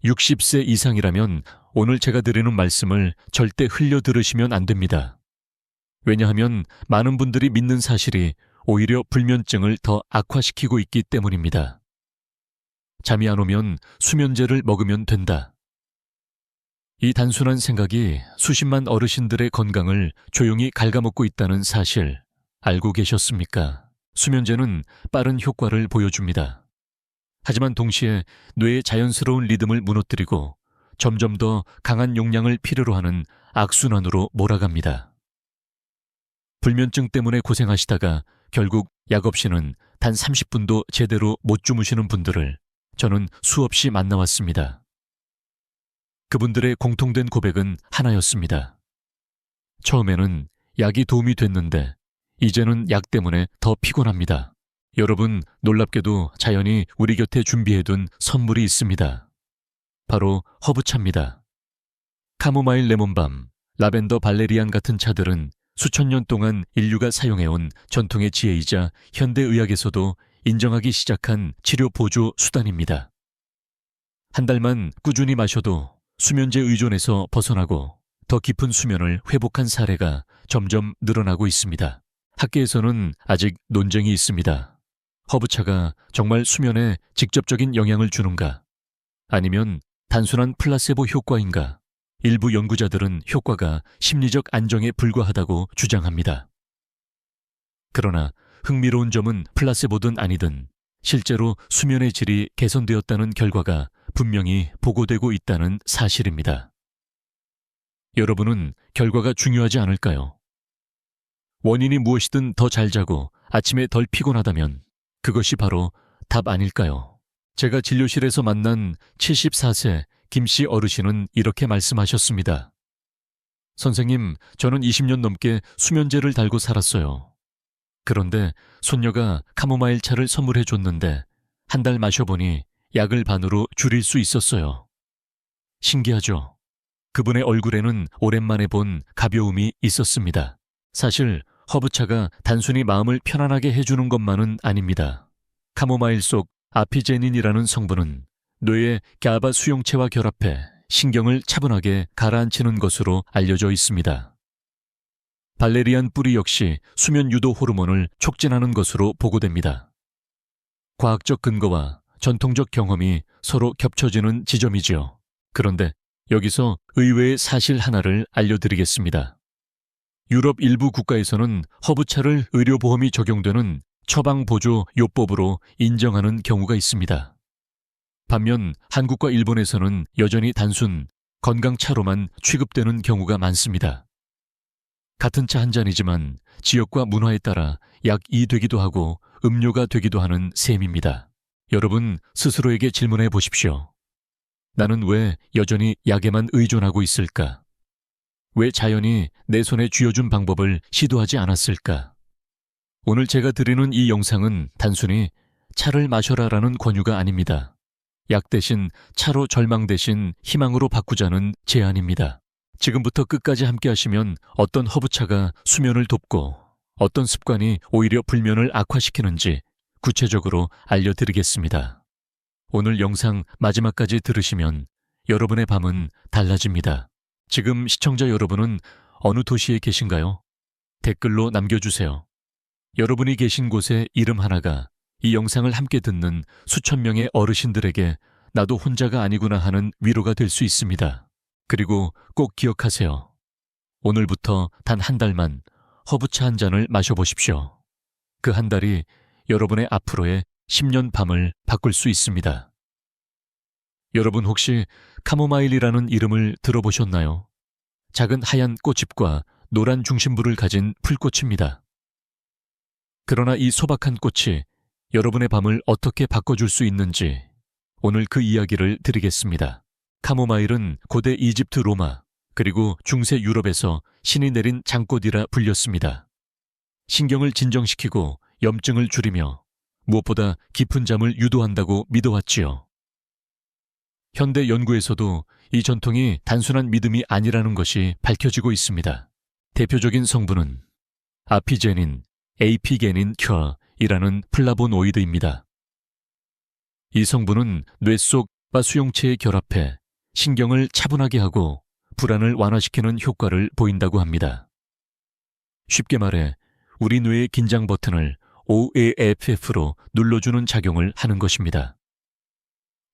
60세 이상이라면 오늘 제가 드리는 말씀을 절대 흘려 들으시면 안 됩니다. 왜냐하면 많은 분들이 믿는 사실이 오히려 불면증을 더 악화시키고 있기 때문입니다. 잠이 안 오면 수면제를 먹으면 된다. 이 단순한 생각이 수십만 어르신들의 건강을 조용히 갉아먹고 있다는 사실 알고 계셨습니까? 수면제는 빠른 효과를 보여줍니다. 하지만 동시에 뇌의 자연스러운 리듬을 무너뜨리고 점점 더 강한 용량을 필요로 하는 악순환으로 몰아갑니다. 불면증 때문에 고생하시다가 결국 약 없이는 단 30분도 제대로 못 주무시는 분들을 저는 수없이 만나왔습니다. 그분들의 공통된 고백은 하나였습니다. 처음에는 약이 도움이 됐는데 이제는 약 때문에 더 피곤합니다. 여러분, 놀랍게도 자연이 우리 곁에 준비해둔 선물이 있습니다. 바로 허브차입니다. 카모마일 레몬밤, 라벤더 발레리안 같은 차들은 수천 년 동안 인류가 사용해온 전통의 지혜이자 현대의학에서도 인정하기 시작한 치료 보조 수단입니다. 한 달만 꾸준히 마셔도 수면제 의존에서 벗어나고 더 깊은 수면을 회복한 사례가 점점 늘어나고 있습니다. 학계에서는 아직 논쟁이 있습니다. 허브차가 정말 수면에 직접적인 영향을 주는가? 아니면 단순한 플라세보 효과인가? 일부 연구자들은 효과가 심리적 안정에 불과하다고 주장합니다. 그러나 흥미로운 점은 플라세보든 아니든 실제로 수면의 질이 개선되었다는 결과가 분명히 보고되고 있다는 사실입니다. 여러분은 결과가 중요하지 않을까요? 원인이 무엇이든 더 잘 자고 아침에 덜 피곤하다면 그것이 바로 답 아닐까요? 제가 진료실에서 만난 74세 김씨 어르신은 이렇게 말씀하셨습니다. 선생님, 저는 20년 넘게 수면제를 달고 살았어요. 그런데 손녀가 카모마일 차를 선물해 줬는데 한 달 마셔보니 약을 반으로 줄일 수 있었어요. 신기하죠? 그분의 얼굴에는 오랜만에 본 가벼움이 있었습니다. 사실 허브차가 단순히 마음을 편안하게 해주는 것만은 아닙니다. 카모마일 속 아피제닌이라는 성분은 뇌의 가바 수용체와 결합해 신경을 차분하게 가라앉히는 것으로 알려져 있습니다. 발레리안 뿌리 역시 수면 유도 호르몬을 촉진하는 것으로 보고됩니다. 과학적 근거와 전통적 경험이 서로 겹쳐지는 지점이지요. 그런데 여기서 의외의 사실 하나를 알려드리겠습니다. 유럽 일부 국가에서는 허브차를 의료보험이 적용되는 처방보조요법으로 인정하는 경우가 있습니다. 반면 한국과 일본에서는 여전히 단순 건강차로만 취급되는 경우가 많습니다. 같은 차 한 잔이지만 지역과 문화에 따라 약이 되기도 하고 음료가 되기도 하는 셈입니다. 여러분 스스로에게 질문해 보십시오. 나는 왜 여전히 약에만 의존하고 있을까? 왜 자연이 내 손에 쥐어준 방법을 시도하지 않았을까? 오늘 제가 드리는 이 영상은 단순히 차를 마셔라라는 권유가 아닙니다. 약 대신 차로 절망 대신 희망으로 바꾸자는 제안입니다. 지금부터 끝까지 함께 하시면 어떤 허브차가 수면을 돕고 어떤 습관이 오히려 불면을 악화시키는지 구체적으로 알려드리겠습니다. 오늘 영상 마지막까지 들으시면 여러분의 밤은 달라집니다. 지금 시청자 여러분은 어느 도시에 계신가요? 댓글로 남겨주세요. 여러분이 계신 곳의 이름 하나가 이 영상을 함께 듣는 수천 명의 어르신들에게 나도 혼자가 아니구나 하는 위로가 될 수 있습니다. 그리고 꼭 기억하세요. 오늘부터 단 한 달만 허브차 한 잔을 마셔보십시오. 그 한 달이 여러분의 앞으로의 10년 밤을 바꿀 수 있습니다. 여러분 혹시 카모마일이라는 이름을 들어보셨나요? 작은 하얀 꽃잎과 노란 중심부를 가진 풀꽃입니다. 그러나 이 소박한 꽃이 여러분의 밤을 어떻게 바꿔줄 수 있는지 오늘 그 이야기를 드리겠습니다. 카모마일은 고대 이집트 로마 그리고 중세 유럽에서 신이 내린 장꽃이라 불렸습니다. 신경을 진정시키고 염증을 줄이며 무엇보다 깊은 잠을 유도한다고 믿어왔지요. 현대 연구에서도 이 전통이 단순한 믿음이 아니라는 것이 밝혀지고 있습니다. 대표적인 성분은 아피제닌, 에이피게닌 큐어이라는 플라보노이드입니다. 이 성분은 뇌 속 과 수용체에 결합해 신경을 차분하게 하고 불안을 완화시키는 효과를 보인다고 합니다. 쉽게 말해 우리 뇌의 긴장 버튼을 OAFF로 눌러주는 작용을 하는 것입니다.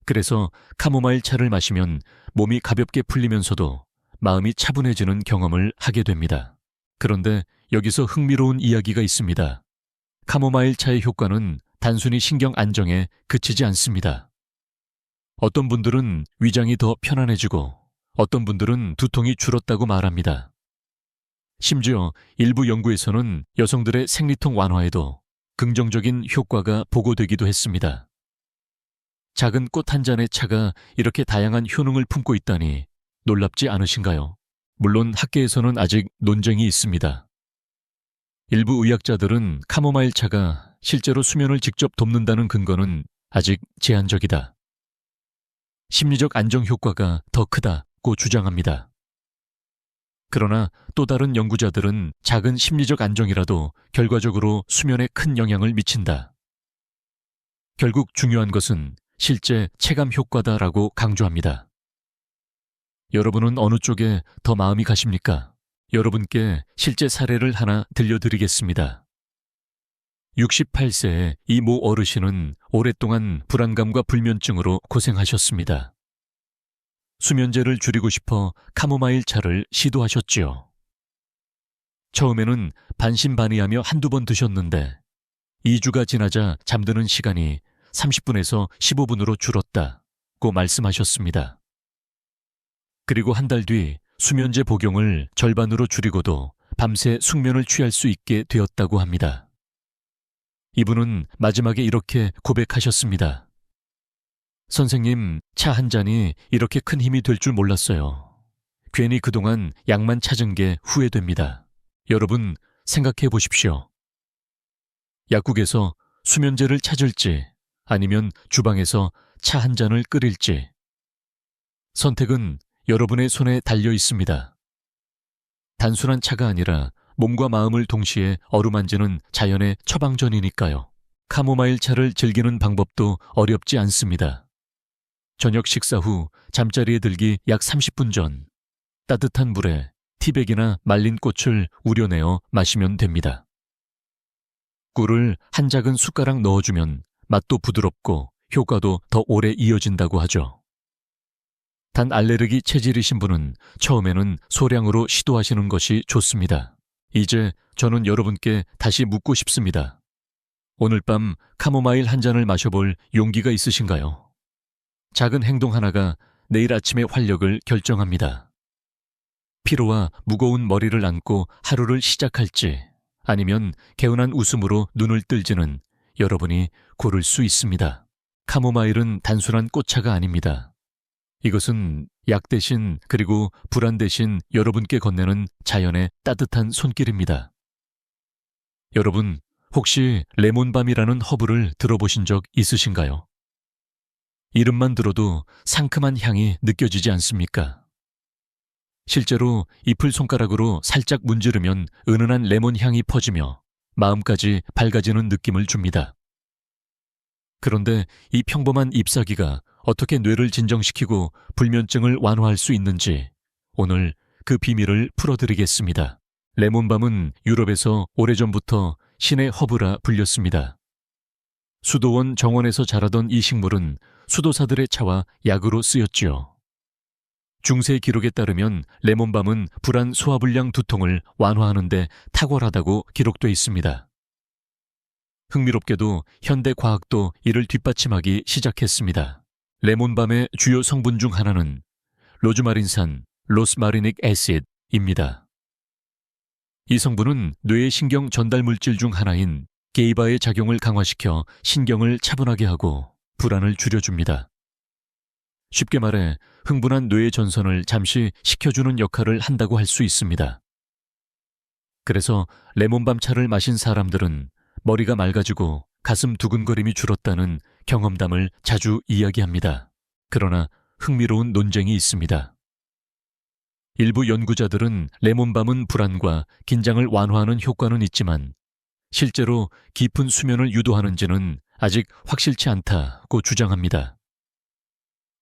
그래서 카모마일 차를 마시면 몸이 가볍게 풀리면서도 마음이 차분해지는 경험을 하게 됩니다. 그런데 여기서 흥미로운 이야기가 있습니다. 카모마일 차의 효과는 단순히 신경 안정에 그치지 않습니다. 어떤 분들은 위장이 더 편안해지고 어떤 분들은 두통이 줄었다고 말합니다. 심지어 일부 연구에서는 여성들의 생리통 완화에도 긍정적인 효과가 보고되기도 했습니다. 작은 꽃 한 잔의 차가 이렇게 다양한 효능을 품고 있다니 놀랍지 않으신가요? 물론 학계에서는 아직 논쟁이 있습니다. 일부 의학자들은 카모마일 차가 실제로 수면을 직접 돕는다는 근거는 아직 제한적이다. 심리적 안정 효과가 더 크다고 주장합니다. 그러나 또 다른 연구자들은 작은 심리적 안정이라도 결과적으로 수면에 큰 영향을 미친다. 결국 중요한 것은 실제 체감 효과다라고 강조합니다. 여러분은 어느 쪽에 더 마음이 가십니까? 여러분께 실제 사례를 하나 들려드리겠습니다. 68세의 이 모 어르신은 오랫동안 불안감과 불면증으로 고생하셨습니다. 수면제를 줄이고 싶어 카모마일 차를 시도하셨지요. 처음에는 반신반의하며 한두 번 드셨는데 2주가 지나자 잠드는 시간이 30분에서 15분으로 줄었다고 말씀하셨습니다. 그리고 한 달 뒤 수면제 복용을 절반으로 줄이고도 밤새 숙면을 취할 수 있게 되었다고 합니다. 이분은 마지막에 이렇게 고백하셨습니다. 선생님, 차 한 잔이 이렇게 큰 힘이 될 줄 몰랐어요. 괜히 그동안 약만 찾은 게 후회됩니다. 여러분, 생각해 보십시오. 약국에서 수면제를 찾을지 아니면 주방에서 차 한 잔을 끓일지. 선택은 여러분의 손에 달려 있습니다. 단순한 차가 아니라 몸과 마음을 동시에 어루만지는 자연의 처방전이니까요. 카모마일 차를 즐기는 방법도 어렵지 않습니다. 저녁 식사 후 잠자리에 들기 약 30분 전 따뜻한 물에 티백이나 말린 꽃을 우려내어 마시면 됩니다. 꿀을 한 작은 숟가락 넣어주면 맛도 부드럽고 효과도 더 오래 이어진다고 하죠. 단 알레르기 체질이신 분은 처음에는 소량으로 시도하시는 것이 좋습니다. 이제 저는 여러분께 다시 묻고 싶습니다. 오늘 밤 카모마일 한 잔을 마셔볼 용기가 있으신가요? 작은 행동 하나가 내일 아침의 활력을 결정합니다. 피로와 무거운 머리를 안고 하루를 시작할지 아니면 개운한 웃음으로 눈을 뜰지는 여러분이 고를 수 있습니다. 카모마일은 단순한 꽃차가 아닙니다. 이것은 약 대신 그리고 불안 대신 여러분께 건네는 자연의 따뜻한 손길입니다. 여러분, 혹시 레몬밤이라는 허브를 들어보신 적 있으신가요? 이름만 들어도 상큼한 향이 느껴지지 않습니까? 실제로 잎을 손가락으로 살짝 문지르면 은은한 레몬 향이 퍼지며 마음까지 밝아지는 느낌을 줍니다. 그런데 이 평범한 잎사귀가 어떻게 뇌를 진정시키고 불면증을 완화할 수 있는지 오늘 그 비밀을 풀어드리겠습니다. 레몬밤은 유럽에서 오래전부터 신의 허브라 불렸습니다. 수도원 정원에서 자라던 이 식물은 수도사들의 차와 약으로 쓰였지요. 중세 기록에 따르면 레몬밤은 불안 소화불량 두통을 완화하는 데 탁월하다고 기록돼 있습니다. 흥미롭게도 현대 과학도 이를 뒷받침하기 시작했습니다. 레몬밤의 주요 성분 중 하나는 로즈마린산, 로스마리닉 애시드입니다. 이 성분은 뇌의 신경 전달 물질 중 하나인 게이바의 작용을 강화시켜 신경을 차분하게 하고 불안을 줄여줍니다. 쉽게 말해 흥분한 뇌의 전선을 잠시 식혀주는 역할을 한다고 할 수 있습니다. 그래서 레몬밤 차를 마신 사람들은 머리가 맑아지고 가슴 두근거림이 줄었다는 경험담을 자주 이야기합니다. 그러나 흥미로운 논쟁이 있습니다. 일부 연구자들은 레몬밤은 불안과 긴장을 완화하는 효과는 있지만 실제로 깊은 수면을 유도하는지는 아직 확실치 않다고 주장합니다.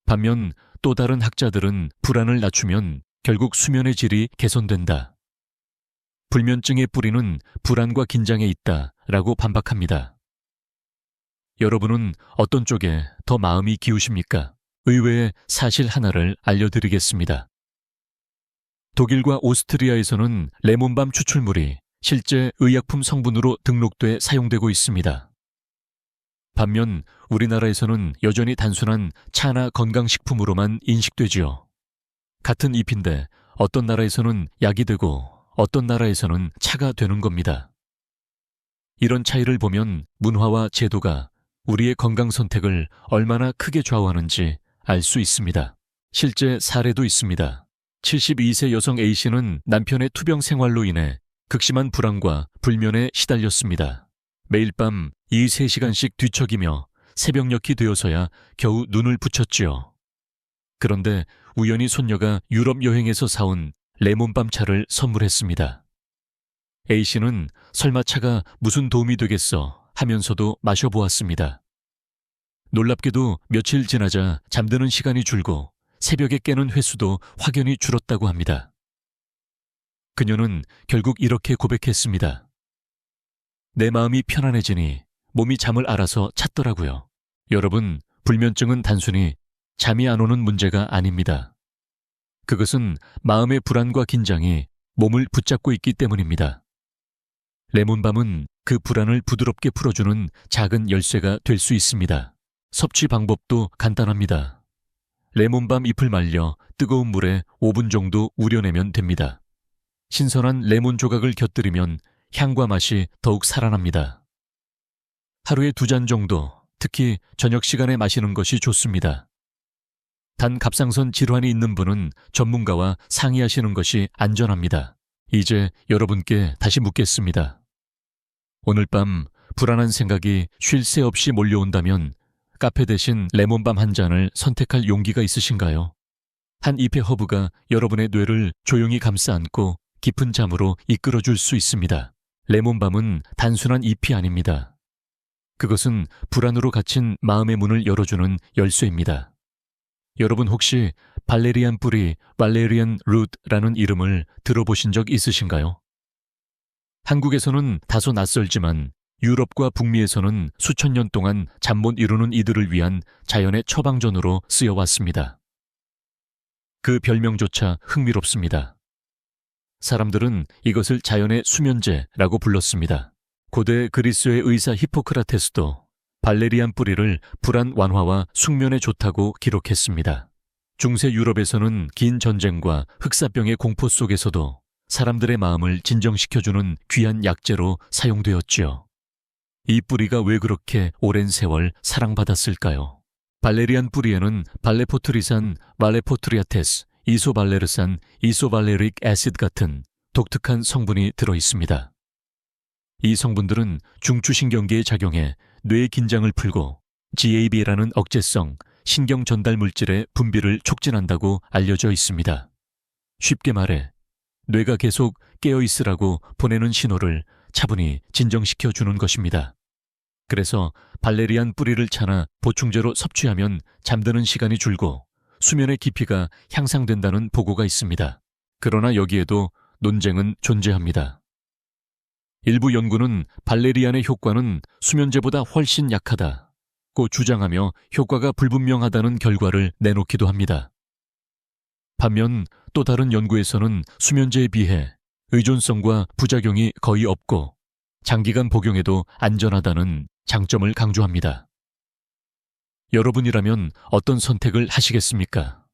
반면 또 다른 학자들은 불안을 낮추면 결국 수면의 질이 개선된다. 불면증의 뿌리는 불안과 긴장에 있다라고 반박합니다. 여러분은 어떤 쪽에 더 마음이 기우십니까? 의외의 사실 하나를 알려드리겠습니다. 독일과 오스트리아에서는 레몬밤 추출물이 실제 의약품 성분으로 등록돼 사용되고 있습니다. 반면 우리나라에서는 여전히 단순한 차나 건강식품으로만 인식되지요. 같은 잎인데 어떤 나라에서는 약이 되고 어떤 나라에서는 차가 되는 겁니다. 이런 차이를 보면 문화와 제도가 우리의 건강 선택을 얼마나 크게 좌우하는지 알 수 있습니다. 실제 사례도 있습니다. 72세 여성 A씨는 남편의 투병 생활로 인해 극심한 불안과 불면에 시달렸습니다. 매일 밤 2~3시간씩 뒤척이며 새벽녘이 되어서야 겨우 눈을 붙였지요. 그런데 우연히 손녀가 유럽 여행에서 사온 레몬밤 차를 선물했습니다. A씨는 설마 차가 무슨 도움이 되겠어 하면서도 마셔보았습니다. 놀랍게도 며칠 지나자 잠드는 시간이 줄고 새벽에 깨는 횟수도 확연히 줄었다고 합니다. 그녀는 결국 이렇게 고백했습니다. 내 마음이 편안해지니 몸이 잠을 알아서 찾더라고요. 여러분, 불면증은 단순히 잠이 안 오는 문제가 아닙니다. 그것은 마음의 불안과 긴장이 몸을 붙잡고 있기 때문입니다. 레몬밤은 그 불안을 부드럽게 풀어주는 작은 열쇠가 될 수 있습니다. 섭취 방법도 간단합니다. 레몬밤 잎을 말려 뜨거운 물에 5분 정도 우려내면 됩니다. 신선한 레몬 조각을 곁들이면 향과 맛이 더욱 살아납니다. 하루에 2잔 정도, 특히 저녁 시간에 마시는 것이 좋습니다. 단 갑상선 질환이 있는 분은 전문가와 상의하시는 것이 안전합니다. 이제 여러분께 다시 묻겠습니다. 오늘 밤 불안한 생각이 쉴 새 없이 몰려온다면 카페 대신 레몬밤 한 잔을 선택할 용기가 있으신가요? 한 잎의 허브가 여러분의 뇌를 조용히 감싸 안고 깊은 잠으로 이끌어줄 수 있습니다. 레몬밤은 단순한 잎이 아닙니다. 그것은 불안으로 갇힌 마음의 문을 열어주는 열쇠입니다. 여러분 혹시 발레리안 뿌리, 발레리안 루트라는 이름을 들어보신 적 있으신가요? 한국에서는 다소 낯설지만 유럽과 북미에서는 수천 년 동안 잠 못 이루는 이들을 위한 자연의 처방전으로 쓰여왔습니다. 그 별명조차 흥미롭습니다. 사람들은 이것을 자연의 수면제라고 불렀습니다. 고대 그리스의 의사 히포크라테스도 발레리안 뿌리를 불안 완화와 숙면에 좋다고 기록했습니다. 중세 유럽에서는 긴 전쟁과 흑사병의 공포 속에서도 사람들의 마음을 진정시켜주는 귀한 약재로 사용되었지요. 이 뿌리가 왜 그렇게 오랜 세월 사랑받았을까요? 발레리안 뿌리에는 발레포트리산 발레포트리아테스, 이소발레르산 이소발레릭 애시드 같은 독특한 성분이 들어 있습니다. 이 성분들은 중추신경계에 작용해 뇌의 긴장을 풀고 GAB라는 억제성 신경 전달 물질의 분비를 촉진한다고 알려져 있습니다. 쉽게 말해 뇌가 계속 깨어있으라고 보내는 신호를 차분히 진정시켜 주는 것입니다. 그래서 발레리안 뿌리를 차나 보충제로 섭취하면 잠드는 시간이 줄고 수면의 깊이가 향상된다는 보고가 있습니다. 그러나 여기에도 논쟁은 존재합니다. 일부 연구는 발레리안의 효과는 수면제보다 훨씬 약하다고 주장하며 효과가 불분명하다는 결과를 내놓기도 합니다. 반면 또 다른 연구에서는 수면제에 비해 의존성과 부작용이 거의 없고 장기간 복용해도 안전하다는 장점을 강조합니다. 여러분이라면 어떤 선택을 하시겠습니까?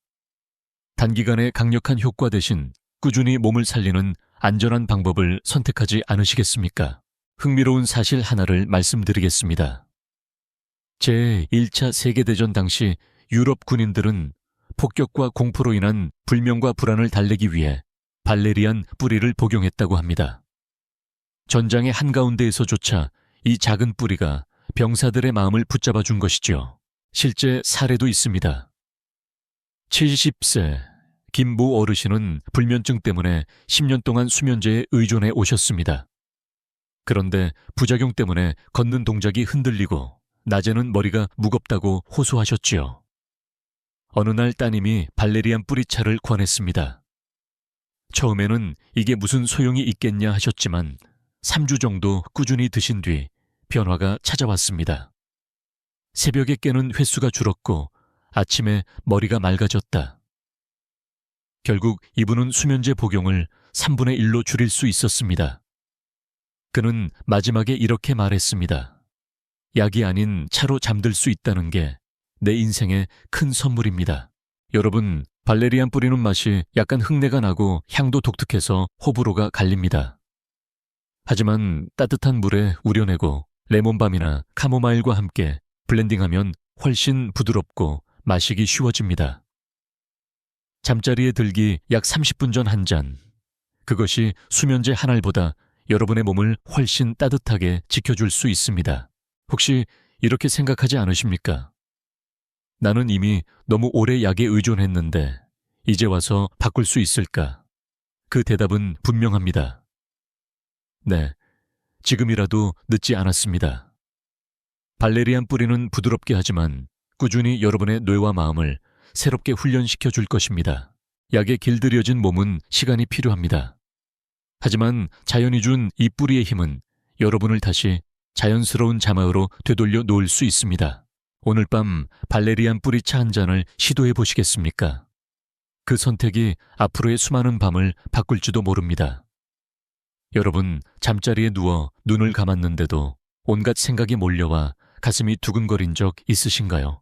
단기간의 강력한 효과 대신 꾸준히 몸을 살리는 안전한 방법을 선택하지 않으시겠습니까? 흥미로운 사실 하나를 말씀드리겠습니다. 제1차 세계대전 당시 유럽 군인들은 폭격과 공포로 인한 불명과 불안을 달래기 위해 발레리안 뿌리를 복용했다고 합니다. 전장의 한가운데에서조차 이 작은 뿌리가 병사들의 마음을 붙잡아 준 것이죠. 실제 사례도 있습니다. 70세 김모 어르신은 불면증 때문에 10년 동안 수면제에 의존해 오셨습니다. 그런데 부작용 때문에 걷는 동작이 흔들리고 낮에는 머리가 무겁다고 호소하셨지요. 어느 날 따님이 발레리안 뿌리차를 권했습니다. 처음에는 이게 무슨 소용이 있겠냐 하셨지만 3주 정도 꾸준히 드신 뒤 변화가 찾아왔습니다. 새벽에 깨는 횟수가 줄었고 아침에 머리가 맑아졌다. 결국 이분은 수면제 복용을 3분의 1로 줄일 수 있었습니다. 그는 마지막에 이렇게 말했습니다. 약이 아닌 차로 잠들 수 있다는 게 내 인생의 큰 선물입니다. 여러분, 발레리안 뿌리는 맛이 약간 흙내가 나고 향도 독특해서 호불호가 갈립니다. 하지만 따뜻한 물에 우려내고 레몬밤이나 카모마일과 함께 블렌딩하면 훨씬 부드럽고 마시기 쉬워집니다. 잠자리에 들기 약 30분 전 한 잔. 그것이 수면제 한 알보다 여러분의 몸을 훨씬 따뜻하게 지켜줄 수 있습니다. 혹시 이렇게 생각하지 않으십니까? 나는 이미 너무 오래 약에 의존했는데 이제 와서 바꿀 수 있을까? 그 대답은 분명합니다. 네, 지금이라도 늦지 않았습니다. 발레리안 뿌리는 부드럽게 하지만 꾸준히 여러분의 뇌와 마음을 새롭게 훈련시켜 줄 것입니다. 약에 길들여진 몸은 시간이 필요합니다. 하지만 자연이 준 이 뿌리의 힘은 여러분을 다시 자연스러운 자마으로 되돌려 놓을 수 있습니다. 오늘 밤 발레리안 뿌리차 한 잔을 시도해 보시겠습니까? 그 선택이 앞으로의 수많은 밤을 바꿀지도 모릅니다. 여러분, 잠자리에 누워 눈을 감았는데도 온갖 생각이 몰려와 가슴이 두근거린 적 있으신가요?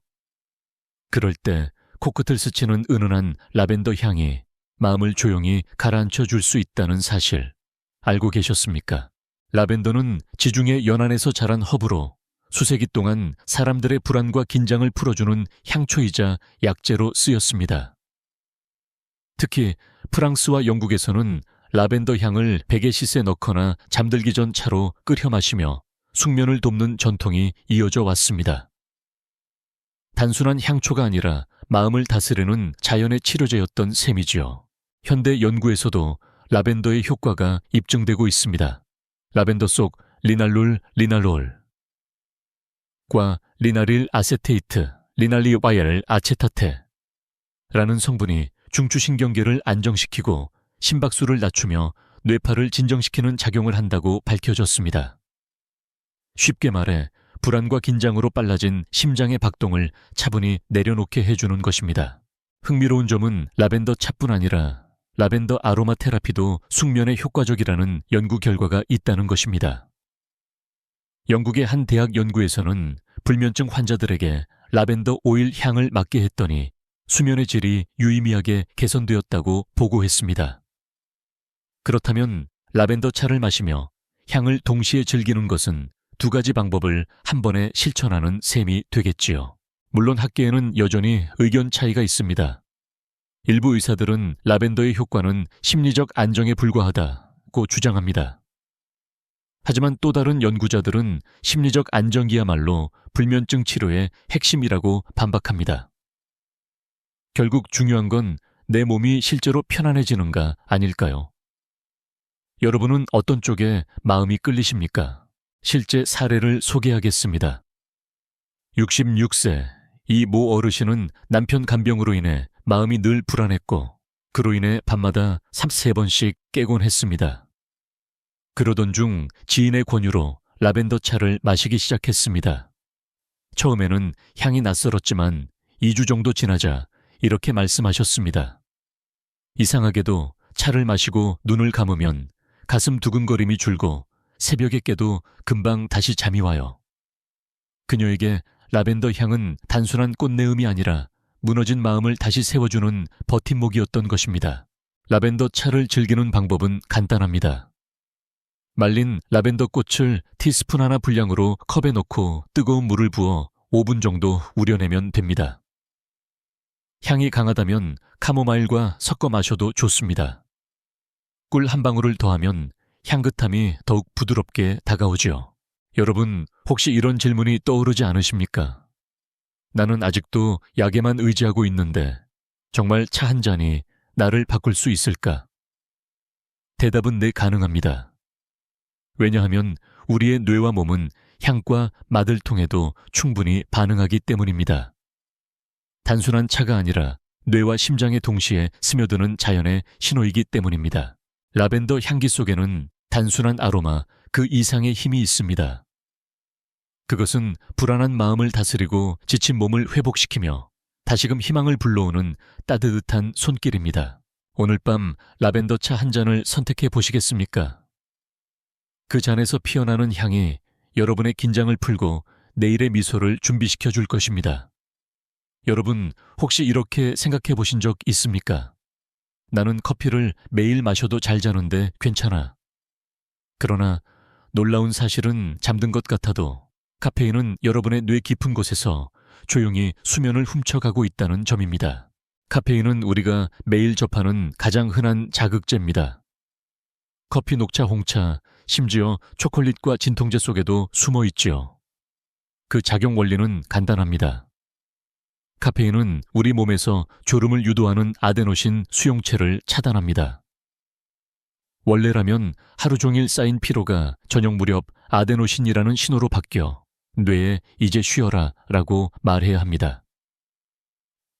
그럴 때 코끝을 스치는 은은한 라벤더 향이 마음을 조용히 가라앉혀 줄 수 있다는 사실 알고 계셨습니까? 라벤더는 지중해 연안에서 자란 허브로 수세기 동안 사람들의 불안과 긴장을 풀어주는 향초이자 약재로 쓰였습니다. 특히 프랑스와 영국에서는 라벤더 향을 베개시스에 넣거나 잠들기 전 차로 끓여 마시며 숙면을 돕는 전통이 이어져 왔습니다. 단순한 향초가 아니라 마음을 다스리는 자연의 치료제였던 셈이지요. 현대 연구에서도 라벤더의 효과가 입증되고 있습니다. 라벤더 속 리날룰, 리날롤 과 리나릴 아세테이트, 리날리와엘 아체타테 라는 성분이 중추신경계를 안정시키고 심박수를 낮추며 뇌파를 진정시키는 작용을 한다고 밝혀졌습니다. 쉽게 말해 불안과 긴장으로 빨라진 심장의 박동을 차분히 내려놓게 해주는 것입니다. 흥미로운 점은 라벤더 차뿐 아니라 라벤더 아로마 테라피도 숙면에 효과적이라는 연구 결과가 있다는 것입니다. 영국의 한 대학 연구에서는 불면증 환자들에게 라벤더 오일 향을 맡게 했더니 수면의 질이 유의미하게 개선되었다고 보고했습니다. 그렇다면 라벤더 차를 마시며 향을 동시에 즐기는 것은 두 가지 방법을 한 번에 실천하는 셈이 되겠지요. 물론 학계에는 여전히 의견 차이가 있습니다. 일부 의사들은 라벤더의 효과는 심리적 안정에 불과하다고 주장합니다. 하지만 또 다른 연구자들은 심리적 안정이야말로 불면증 치료의 핵심이라고 반박합니다. 결국 중요한 건 내 몸이 실제로 편안해지는가 아닐까요? 여러분은 어떤 쪽에 마음이 끌리십니까? 실제 사례를 소개하겠습니다. 66세 이 모 어르신은 남편 간병으로 인해 마음이 늘 불안했고 그로 인해 밤마다 3~4번씩 깨곤 했습니다. 그러던 중 지인의 권유로 라벤더 차를 마시기 시작했습니다. 처음에는 향이 낯설었지만 2주 정도 지나자 이렇게 말씀하셨습니다. 이상하게도 차를 마시고 눈을 감으면 가슴 두근거림이 줄고 새벽에 깨도 금방 다시 잠이 와요. 그녀에게 라벤더 향은 단순한 꽃내음이 아니라 무너진 마음을 다시 세워주는 버팀목이었던 것입니다. 라벤더 차를 즐기는 방법은 간단합니다. 말린 라벤더 꽃을 티스푼 하나 분량으로 컵에 넣고 뜨거운 물을 부어 5분 정도 우려내면 됩니다. 향이 강하다면 카모마일과 섞어 마셔도 좋습니다. 꿀 한 방울을 더하면 향긋함이 더욱 부드럽게 다가오지요. 여러분, 혹시 이런 질문이 떠오르지 않으십니까? 나는 아직도 약에만 의지하고 있는데 정말 차 한 잔이 나를 바꿀 수 있을까? 대답은 네, 가능합니다. 왜냐하면 우리의 뇌와 몸은 향과 맛을 통해도 충분히 반응하기 때문입니다. 단순한 차가 아니라 뇌와 심장에 동시에 스며드는 자연의 신호이기 때문입니다. 라벤더 향기 속에는 단순한 아로마 그 이상의 힘이 있습니다. 그것은 불안한 마음을 다스리고 지친 몸을 회복시키며 다시금 희망을 불러오는 따뜻한 손길입니다. 오늘 밤 라벤더 차 한 잔을 선택해 보시겠습니까? 그 잔에서 피어나는 향이 여러분의 긴장을 풀고 내일의 미소를 준비시켜 줄 것입니다. 여러분, 혹시 이렇게 생각해 보신 적 있습니까? 나는 커피를 매일 마셔도 잘 자는데 괜찮아. 그러나 놀라운 사실은 잠든 것 같아도 카페인은 여러분의 뇌 깊은 곳에서 조용히 수면을 훔쳐가고 있다는 점입니다. 카페인은 우리가 매일 접하는 가장 흔한 자극제입니다. 커피, 녹차, 홍차, 심지어 초콜릿과 진통제 속에도 숨어 있지요. 그 작용 원리는 간단합니다. 카페인은 우리 몸에서 졸음을 유도하는 아데노신 수용체를 차단합니다. 원래라면 하루 종일 쌓인 피로가 저녁 무렵 아데노신이라는 신호로 바뀌어 뇌에 이제 쉬어라 라고 말해야 합니다.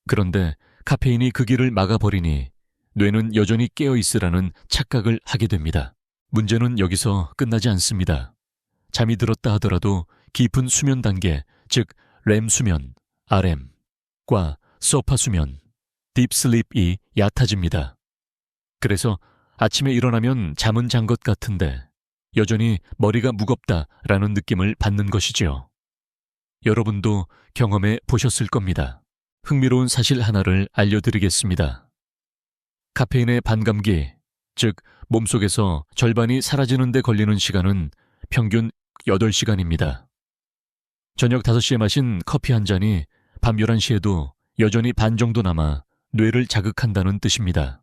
그런데 카페인이 그 길을 막아버리니 뇌는 여전히 깨어있으라는 착각을 하게 됩니다. 문제는 여기서 끝나지 않습니다. 잠이 들었다 하더라도 깊은 수면 단계, 즉 렘 수면, RM과 소파 수면, 딥슬립이 얕아집니다. 그래서 아침에 일어나면 잠은 잔 것 같은데 여전히 머리가 무겁다라는 느낌을 받는 것이지요. 여러분도 경험해 보셨을 겁니다. 흥미로운 사실 하나를 알려드리겠습니다. 카페인의 반감기, 즉 몸속에서 절반이 사라지는 데 걸리는 시간은 평균 8시간입니다. 저녁 5시에 마신 커피 한 잔이 밤 11시에도 여전히 반 정도 남아 뇌를 자극한다는 뜻입니다.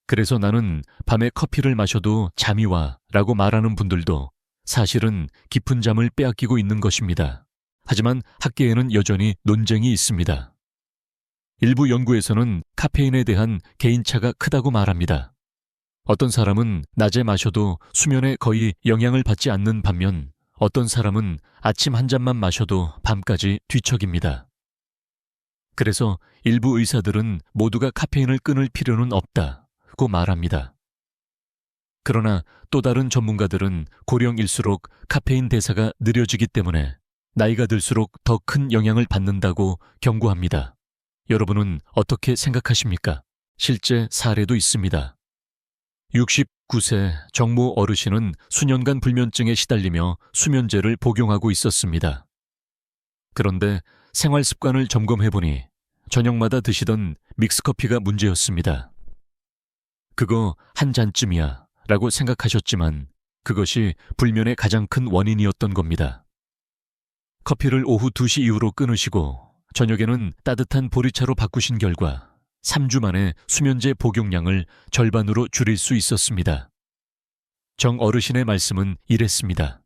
그래서 나는 밤에 커피를 마셔도 잠이 와 라고 말하는 분들도 사실은 깊은 잠을 빼앗기고 있는 것입니다. 하지만 학계에는 여전히 논쟁이 있습니다. 일부 연구에서는 카페인에 대한 개인차가 크다고 말합니다. 어떤 사람은 낮에 마셔도 수면에 거의 영향을 받지 않는 반면 어떤 사람은 아침 한 잔만 마셔도 밤까지 뒤척입니다. 그래서 일부 의사들은 모두가 카페인을 끊을 필요는 없다고 말합니다. 그러나 또 다른 전문가들은 고령일수록 카페인 대사가 느려지기 때문에 나이가 들수록 더 큰 영향을 받는다고 경고합니다. 여러분은 어떻게 생각하십니까? 실제 사례도 있습니다. 69세 정모 어르신은 수년간 불면증에 시달리며 수면제를 복용하고 있었습니다. 그런데 생활 습관을 점검해보니 저녁마다 드시던 믹스커피가 문제였습니다. 그거 한 잔쯤이야 라고 생각하셨지만 그것이 불면의 가장 큰 원인이었던 겁니다. 커피를 오후 2시 이후로 끊으시고 저녁에는 따뜻한 보리차로 바꾸신 결과 3주 만에 수면제 복용량을 절반으로 줄일 수 있었습니다. 정 어르신의 말씀은 이랬습니다.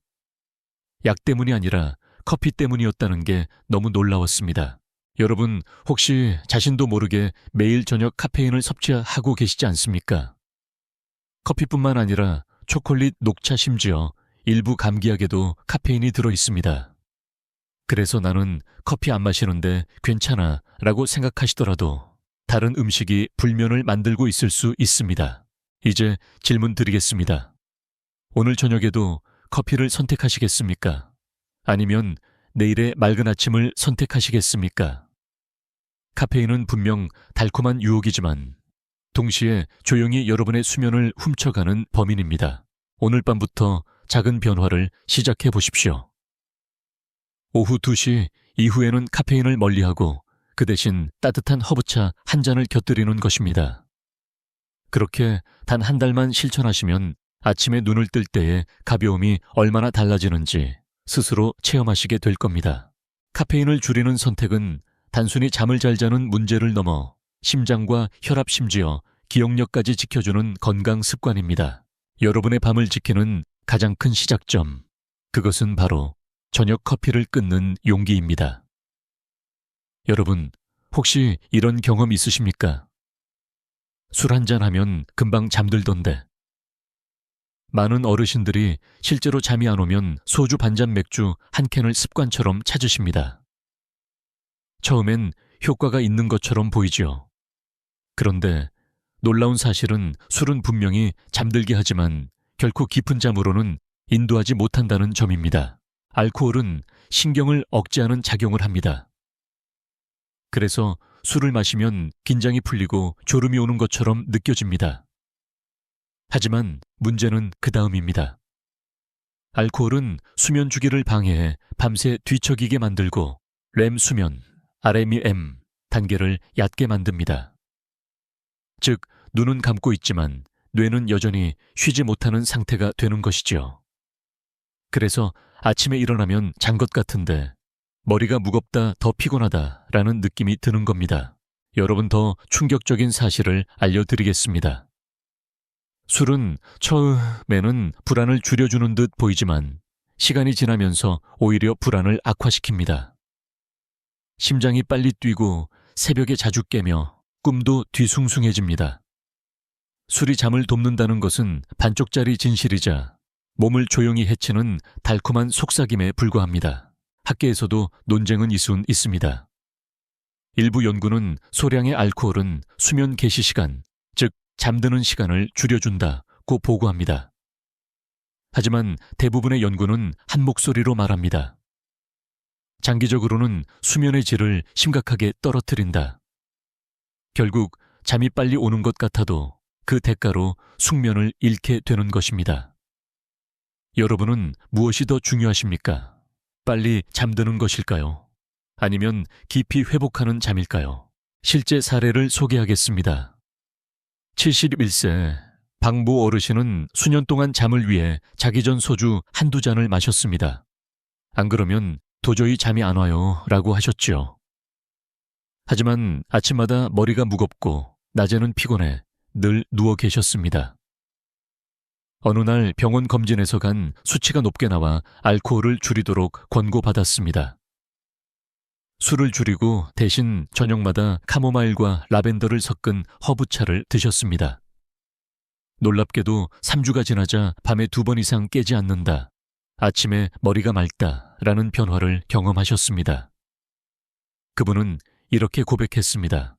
약 때문이 아니라 커피 때문이었다는 게 너무 놀라웠습니다. 여러분 혹시 자신도 모르게 매일 저녁 카페인을 섭취하고 계시지 않습니까? 커피뿐만 아니라 초콜릿, 녹차 심지어 일부 감기약에도 카페인이 들어 있습니다. 그래서 나는 커피 안 마시는데 괜찮아 라고 생각하시더라도 다른 음식이 불면을 만들고 있을 수 있습니다. 이제 질문 드리겠습니다. 오늘 저녁에도 커피를 선택하시겠습니까? 아니면 내일의 맑은 아침을 선택하시겠습니까? 카페인은 분명 달콤한 유혹이지만 동시에 조용히 여러분의 수면을 훔쳐가는 범인입니다. 오늘 밤부터 작은 변화를 시작해 보십시오. 오후 2시 이후에는 카페인을 멀리하고 그 대신 따뜻한 허브차 한 잔을 곁들이는 것입니다. 그렇게 단 한 달만 실천하시면 아침에 눈을 뜰 때의 가벼움이 얼마나 달라지는지 스스로 체험하시게 될 겁니다. 카페인을 줄이는 선택은 단순히 잠을 잘 자는 문제를 넘어 심장과 혈압 심지어 기억력까지 지켜주는 건강 습관입니다. 여러분의 밤을 지키는 가장 큰 시작점, 그것은 바로 저녁 커피를 끊는 용기입니다. 여러분, 혹시 이런 경험 있으십니까? 술 한잔 하면 금방 잠들던데. 많은 어르신들이 실제로 잠이 안 오면 소주 반잔 맥주 한 캔을 습관처럼 찾으십니다. 처음엔 효과가 있는 것처럼 보이지요. 그런데 놀라운 사실은 술은 분명히 잠들게 하지만 결코 깊은 잠으로는 인도하지 못한다는 점입니다. 알코올은 신경을 억제하는 작용을 합니다. 그래서 술을 마시면 긴장이 풀리고 졸음이 오는 것처럼 느껴집니다. 하지만 문제는 그 다음입니다. 알코올은 수면 주기를 방해해 밤새 뒤척이게 만들고 렘 수면, REM 단계를 얕게 만듭니다. 즉, 눈은 감고 있지만 뇌는 여전히 쉬지 못하는 상태가 되는 것이지요. 그래서 아침에 일어나면 잔 것 같은데 머리가 무겁다, 더 피곤하다 라는 느낌이 드는 겁니다. 여러분, 더 충격적인 사실을 알려드리겠습니다. 술은 처음에는 불안을 줄여주는 듯 보이지만 시간이 지나면서 오히려 불안을 악화시킵니다. 심장이 빨리 뛰고 새벽에 자주 깨며 꿈도 뒤숭숭해집니다. 술이 잠을 돕는다는 것은 반쪽짜리 진실이자 몸을 조용히 해치는 달콤한 속삭임에 불과합니다. 학계에서도 논쟁은 있습니다. 일부 연구는 소량의 알코올은 수면 개시 시간, 즉 잠드는 시간을 줄여준다고 보고합니다. 하지만 대부분의 연구는 한 목소리로 말합니다. 장기적으로는 수면의 질을 심각하게 떨어뜨린다. 결국 잠이 빨리 오는 것 같아도 그 대가로 숙면을 잃게 되는 것입니다. 여러분은 무엇이 더 중요하십니까? 빨리 잠드는 것일까요? 아니면 깊이 회복하는 잠일까요? 실제 사례를 소개하겠습니다. 71세 박모 어르신은 수년 동안 잠을 위해 자기 전 소주 한두 잔을 마셨습니다. 안 그러면 도저히 잠이 안 와요 라고 하셨지요. 하지만 아침마다 머리가 무겁고 낮에는 피곤해 늘 누워 계셨습니다. 어느 날 병원 검진에서 간 수치가 높게 나와 알코올을 줄이도록 권고받았습니다. 술을 줄이고 대신 저녁마다 카모마일과 라벤더를 섞은 허브차를 드셨습니다. 놀랍게도 3주가 지나자 밤에 2번 이상 깨지 않는다, 아침에 머리가 맑다 라는 변화를 경험하셨습니다. 그분은 이렇게 고백했습니다.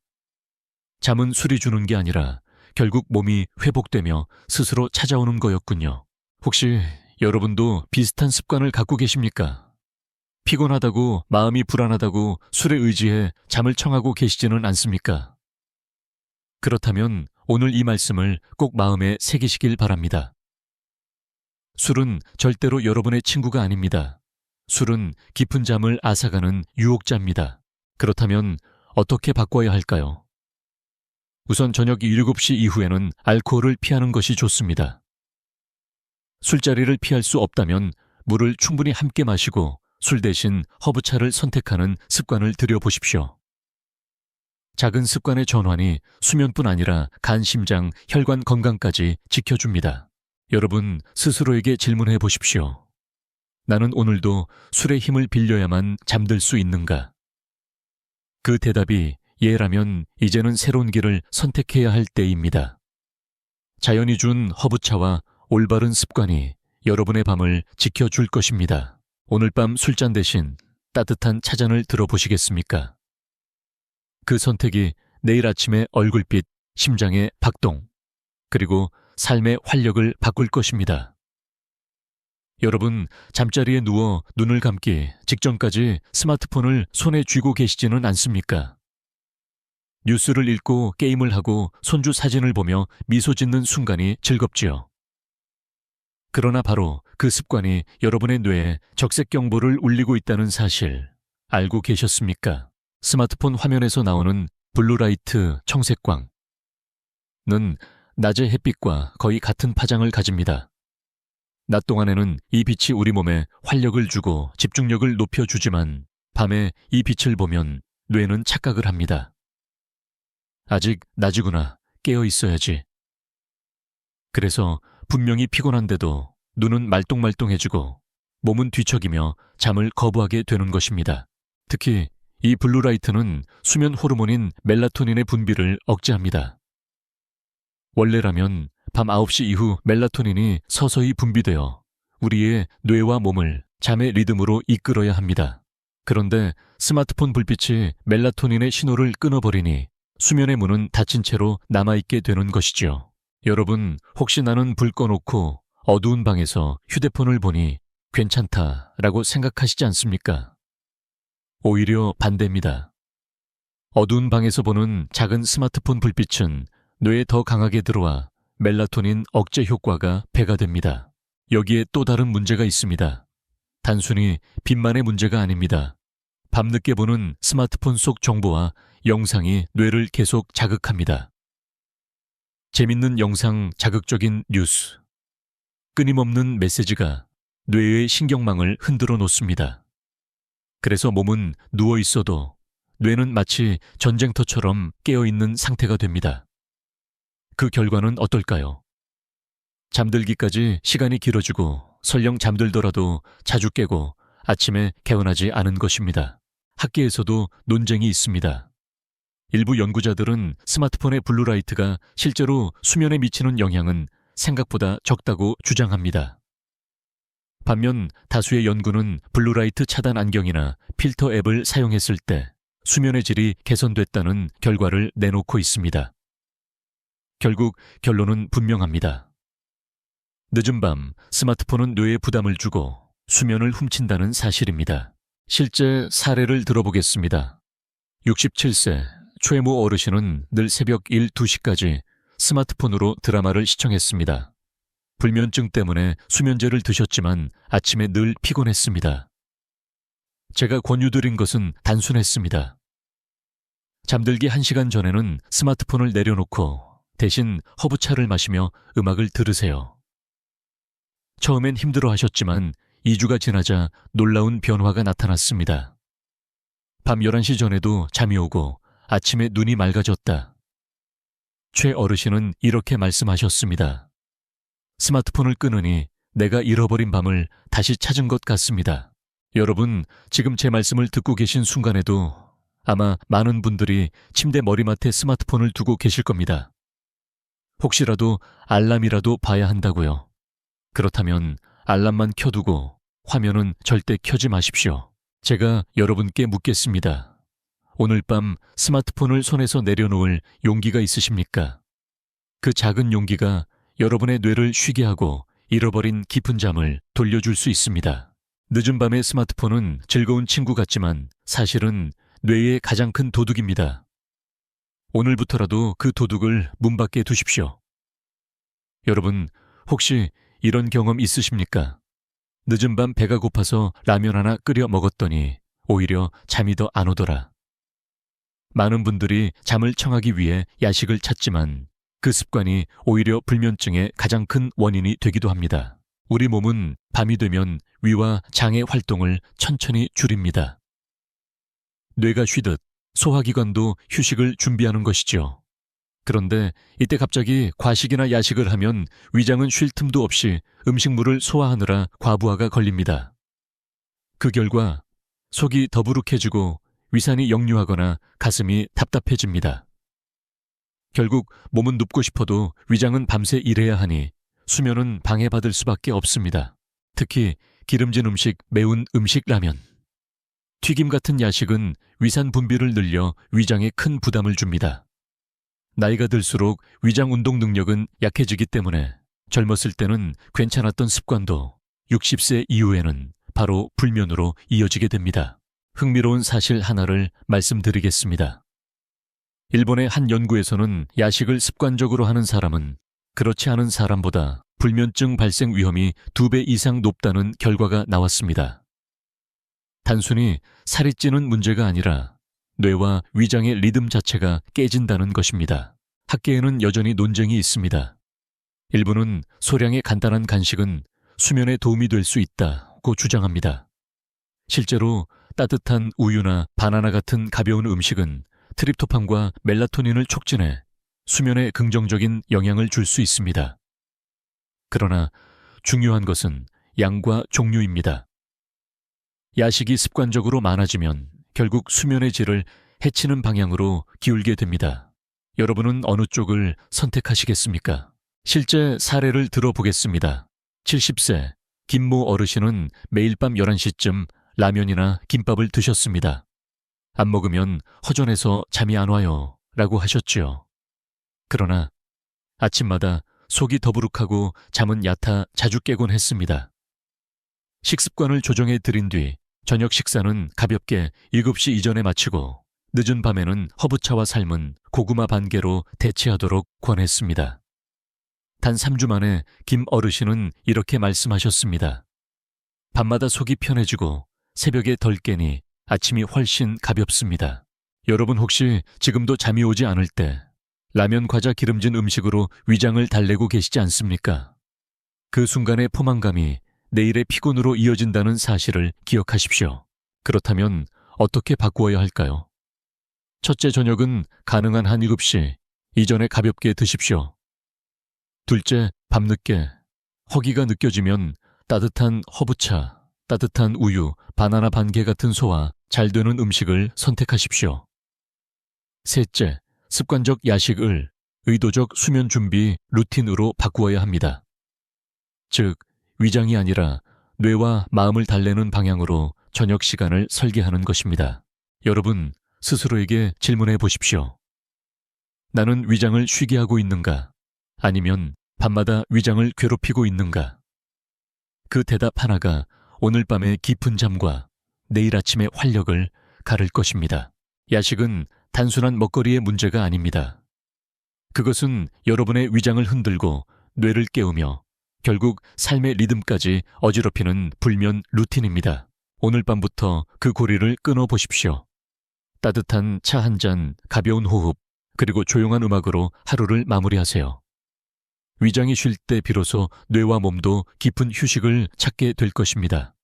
잠은 술이 주는 게 아니라 결국 몸이 회복되며 스스로 찾아오는 거였군요. 혹시 여러분도 비슷한 습관을 갖고 계십니까? 피곤하다고, 마음이 불안하다고 술에 의지해 잠을 청하고 계시지는 않습니까? 그렇다면 오늘 이 말씀을 꼭 마음에 새기시길 바랍니다. 술은 절대로 여러분의 친구가 아닙니다. 술은 깊은 잠을 앗아가는 유혹자입니다. 그렇다면 어떻게 바꿔야 할까요? 우선 저녁 7시 이후에는 알코올을 피하는 것이 좋습니다. 술자리를 피할 수 없다면 물을 충분히 함께 마시고 술 대신 허브차를 선택하는 습관을 들여보십시오. 작은 습관의 전환이 수면뿐 아니라 간, 심장, 혈관 건강까지 지켜줍니다. 여러분 스스로에게 질문해 보십시오. 나는 오늘도 술의 힘을 빌려야만 잠들 수 있는가? 그 대답이 예라면 이제는 새로운 길을 선택해야 할 때입니다. 자연이 준 허브차와 올바른 습관이 여러분의 밤을 지켜줄 것입니다. 오늘 밤 술잔 대신 따뜻한 차잔을 들어보시겠습니까? 그 선택이 내일 아침의 얼굴빛, 심장의 박동, 그리고 삶의 활력을 바꿀 것입니다. 여러분, 잠자리에 누워 눈을 감기 직전까지 스마트폰을 손에 쥐고 계시지는 않습니까? 뉴스를 읽고 게임을 하고 손주 사진을 보며 미소 짓는 순간이 즐겁지요. 그러나 바로 그 습관이 여러분의 뇌에 적색 경보를 울리고 있다는 사실 알고 계셨습니까? 스마트폰 화면에서 나오는 블루라이트 청색광은 낮의 햇빛과 거의 같은 파장을 가집니다. 낮 동안에는 이 빛이 우리 몸에 활력을 주고 집중력을 높여주지만 밤에 이 빛을 보면 뇌는 착각을 합니다. 아직 낮이구나, 깨어 있어야지. 그래서 분명히 피곤한데도 눈은 말똥말똥해지고 몸은 뒤척이며 잠을 거부하게 되는 것입니다. 특히 이 블루라이트는 수면 호르몬인 멜라토닌의 분비를 억제합니다. 원래라면 밤 9시 이후 멜라토닌이 서서히 분비되어 우리의 뇌와 몸을 잠의 리듬으로 이끌어야 합니다. 그런데 스마트폰 불빛이 멜라토닌의 신호를 끊어버리니 수면의 문은 닫힌 채로 남아있게 되는 것이죠. 여러분, 혹시 나는 불 꺼놓고 어두운 방에서 휴대폰을 보니 괜찮다라고 생각하시지 않습니까? 오히려 반대입니다. 어두운 방에서 보는 작은 스마트폰 불빛은 뇌에 더 강하게 들어와 멜라토닌 억제 효과가 배가 됩니다. 여기에 또 다른 문제가 있습니다. 단순히 빛만의 문제가 아닙니다. 밤늦게 보는 스마트폰 속 정보와 영상이 뇌를 계속 자극합니다. 재밌는 영상, 자극적인 뉴스, 끊임없는 메시지가 뇌의 신경망을 흔들어 놓습니다. 그래서 몸은 누워 있어도 뇌는 마치 전쟁터처럼 깨어있는 상태가 됩니다. 그 결과는 어떨까요? 잠들기까지 시간이 길어지고 설령 잠들더라도 자주 깨고 아침에 개운하지 않은 것입니다. 학계에서도 논쟁이 있습니다. 일부 연구자들은 스마트폰의 블루라이트가 실제로 수면에 미치는 영향은 생각보다 적다고 주장합니다. 반면 다수의 연구는 블루라이트 차단 안경이나 필터 앱을 사용했을 때 수면의 질이 개선됐다는 결과를 내놓고 있습니다. 결국 결론은 분명합니다. 늦은 밤 스마트폰은 뇌에 부담을 주고 수면을 훔친다는 사실입니다. 실제 사례를 들어보겠습니다. 67세 최모 어르신은 늘 새벽 1, 2시까지 스마트폰으로 드라마를 시청했습니다. 불면증 때문에 수면제를 드셨지만 아침에 늘 피곤했습니다. 제가 권유드린 것은 단순했습니다. 잠들기 1시간 전에는 스마트폰을 내려놓고 대신 허브차를 마시며 음악을 들으세요. 처음엔 힘들어하셨지만 2주가 지나자 놀라운 변화가 나타났습니다. 밤 11시 전에도 잠이 오고 아침에 눈이 맑아졌다. 최 어르신은 이렇게 말씀하셨습니다. 스마트폰을 끊으니 내가 잃어버린 밤을 다시 찾은 것 같습니다. 여러분, 지금 제 말씀을 듣고 계신 순간에도 아마 많은 분들이 침대 머리맡에 스마트폰을 두고 계실 겁니다. 혹시라도 알람이라도 봐야 한다고요. 그렇다면 알람만 켜두고 화면은 절대 켜지 마십시오. 제가 여러분께 묻겠습니다. 오늘 밤 스마트폰을 손에서 내려놓을 용기가 있으십니까? 그 작은 용기가 여러분의 뇌를 쉬게 하고 잃어버린 깊은 잠을 돌려줄 수 있습니다. 늦은 밤의 스마트폰은 즐거운 친구 같지만 사실은 뇌의 가장 큰 도둑입니다. 오늘부터라도 그 도둑을 문 밖에 두십시오. 여러분, 혹시 이런 경험 있으십니까? 늦은 밤 배가 고파서 라면 하나 끓여 먹었더니 오히려 잠이 더 안 오더라. 많은 분들이 잠을 청하기 위해 야식을 찾지만 그 습관이 오히려 불면증의 가장 큰 원인이 되기도 합니다. 우리 몸은 밤이 되면 위와 장의 활동을 천천히 줄입니다. 뇌가 쉬듯 소화기관도 휴식을 준비하는 것이죠. 그런데 이때 갑자기 과식이나 야식을 하면 위장은 쉴 틈도 없이 음식물을 소화하느라 과부하가 걸립니다. 그 결과 속이 더부룩해지고 위산이 역류하거나 가슴이 답답해집니다. 결국 몸은 눕고 싶어도 위장은 밤새 일해야 하니 수면은 방해받을 수밖에 없습니다. 특히 기름진 음식, 매운 음식, 라면, 튀김 같은 야식은 위산 분비를 늘려 위장에 큰 부담을 줍니다. 나이가 들수록 위장 운동 능력은 약해지기 때문에 젊었을 때는 괜찮았던 습관도 60세 이후에는 바로 불면으로 이어지게 됩니다. 흥미로운 사실 하나를 말씀드리겠습니다. 일본의 한 연구에서는 야식을 습관적으로 하는 사람은 그렇지 않은 사람보다 불면증 발생 위험이 2배 이상 높다는 결과가 나왔습니다. 단순히 살이 찌는 문제가 아니라 뇌와 위장의 리듬 자체가 깨진다는 것입니다. 학계에는 여전히 논쟁이 있습니다. 일부는 소량의 간단한 간식은 수면에 도움이 될 수 있다고 주장합니다. 실제로 따뜻한 우유나 바나나 같은 가벼운 음식은 트립토판과 멜라토닌을 촉진해 수면에 긍정적인 영향을 줄 수 있습니다. 그러나 중요한 것은 양과 종류입니다. 야식이 습관적으로 많아지면 결국 수면의 질을 해치는 방향으로 기울게 됩니다. 여러분은 어느 쪽을 선택하시겠습니까? 실제 사례를 들어보겠습니다. 70세 김모 어르신은 매일 밤 11시쯤 라면이나 김밥을 드셨습니다. 안 먹으면 허전해서 잠이 안 와요 라고 하셨지요. 그러나 아침마다 속이 더부룩하고 잠은 얕아 자주 깨곤 했습니다. 식습관을 조정해 드린 뒤 저녁 식사는 가볍게 7시 이전에 마치고 늦은 밤에는 허브차와 삶은 고구마 반개로 대체하도록 권했습니다. 단 3주 만에 김 어르신은 이렇게 말씀하셨습니다. 밤마다 속이 편해지고 새벽에 덜 깨니 아침이 훨씬 가볍습니다. 여러분 혹시 지금도 잠이 오지 않을 때 라면 과자 기름진 음식으로 위장을 달래고 계시지 않습니까? 그 순간의 포만감이 내일의 피곤으로 이어진다는 사실을 기억하십시오. 그렇다면 어떻게 바꾸어야 할까요? 첫째 저녁은 가능한 한 7시 이전에 가볍게 드십시오. 둘째, 밤늦게 허기가 느껴지면 따뜻한 허브차, 따뜻한 우유, 바나나 반개 같은 소화 잘 되는 음식을 선택하십시오. 셋째, 습관적 야식을 의도적 수면 준비 루틴으로 바꾸어야 합니다. 즉, 위장이 아니라 뇌와 마음을 달래는 방향으로 저녁 시간을 설계하는 것입니다. 여러분, 스스로에게 질문해 보십시오. 나는 위장을 쉬게 하고 있는가? 아니면 밤마다 위장을 괴롭히고 있는가? 그 대답 하나가 오늘 밤의 깊은 잠과 내일 아침의 활력을 가를 것입니다. 야식은 단순한 먹거리의 문제가 아닙니다. 그것은 여러분의 위장을 흔들고 뇌를 깨우며 결국 삶의 리듬까지 어지럽히는 불면 루틴입니다. 오늘 밤부터 그 고리를 끊어 보십시오. 따뜻한 차 한 잔, 가벼운 호흡, 그리고 조용한 음악으로 하루를 마무리하세요. 위장이 쉴 때 비로소 뇌와 몸도 깊은 휴식을 찾게 될 것입니다.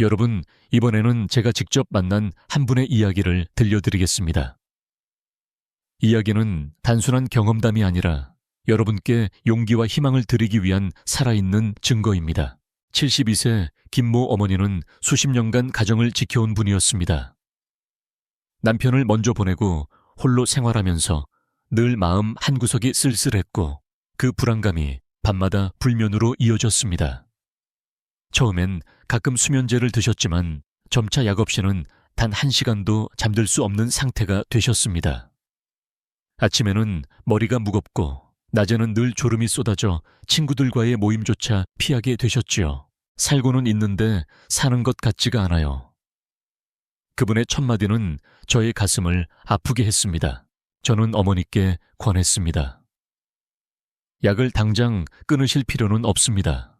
여러분, 이번에는 제가 직접 만난 한 분의 이야기를 들려드리겠습니다. 이야기는 단순한 경험담이 아니라 여러분께 용기와 희망을 드리기 위한 살아있는 증거입니다. 72세 김모 어머니는 수십 년간 가정을 지켜온 분이었습니다. 남편을 먼저 보내고 홀로 생활하면서 늘 마음 한구석이 쓸쓸했고 그 불안감이 밤마다 불면으로 이어졌습니다. 처음엔 가끔 수면제를 드셨지만 점차 약 없이는 단 1시간도 잠들 수 없는 상태가 되셨습니다. 아침에는 머리가 무겁고 낮에는 늘 졸음이 쏟아져 친구들과의 모임조차 피하게 되셨지요. 살고는 있는데 사는 것 같지가 않아요. 그분의 첫마디는 저의 가슴을 아프게 했습니다. 저는 어머니께 권했습니다. 약을 당장 끊으실 필요는 없습니다.